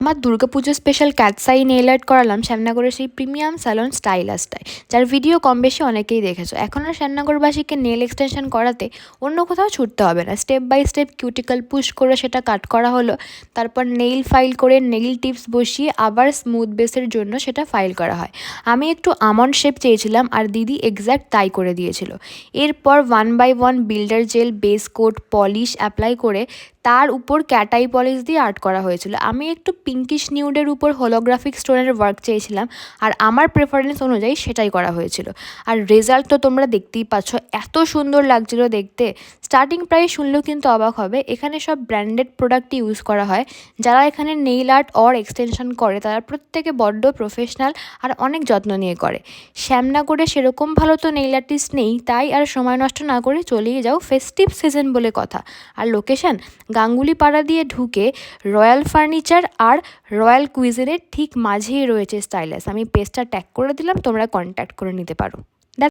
আমার Durga Puja special cat's eye nail art করালাম শ্যামনগরের সেই প্রিমিয়াম স্যালন স্টাইলাসটায়, যার ভিডিও কম বেশি অনেকেই দেখেছো। এখন আর শ্যামনগরবাসীকে নেল এক্সটেনশন করাতে অন্য কোথাও ছুটতে হবে না। Step by step cuticle push করে সেটা কাট করা হলো, তারপর নেইল ফাইল করে নেইল টিপস বসিয়ে আবার স্মুথ বেসের জন্য সেটা ফাইল করা হয়। আমি একটু আমন্ড শেপ চেয়েছিলাম আর দিদি এক্স্যাক্ট তাই করে দিয়েছিল। এরপর 1 by 1 builder gel base coat polish apply করে তার উপর ক্যাটাই পলিশ দিয়ে আর্ট করা হয়েছিল। আমি একটু পিঙ্কিশ নিউডের উপর হোলোগ্রাফিক স্টোনের ওয়ার্ক চেয়েছিলাম, আর আমার প্রেফারেন্স অনুযায়ী সেটাই করা হয়েছিল। আর রেজাল্ট তো তোমরা দেখতেই পাচ্ছ, এত সুন্দর লাগছিল দেখতে। স্টার্টিং প্রাইস শুনলেও কিন্তু অবাক হবে, এখানে সব ব্র্যান্ডেড প্রোডাক্টই ইউজ করা হয়। যারা এখানে নেইল আর্ট অর এক্সটেনশন করে তারা প্রত্যেকে বড্ড প্রফেশনাল আর অনেক যত্ন নিয়ে করে। শ্যামনগরে সেরকম ভালো তো নেইল আর্টিস্ট নেই, তাই আর সময় নষ্ট না করে চলেই যাও, ফেস্টিভ সিজন বলে কথা। আর লোকেশন গাঙ্গুলি পাড়া দিয়ে ঢুকে রয়্যাল ফার্নিচার আর রয়্যাল কুইজিনের ঠিক মাঝেই রয়েছে স্টাইলাস। আমি পেজটা ট্যাগ করে দিলাম, তোমরা কন্ট্যাক্ট করে নিতে পারো।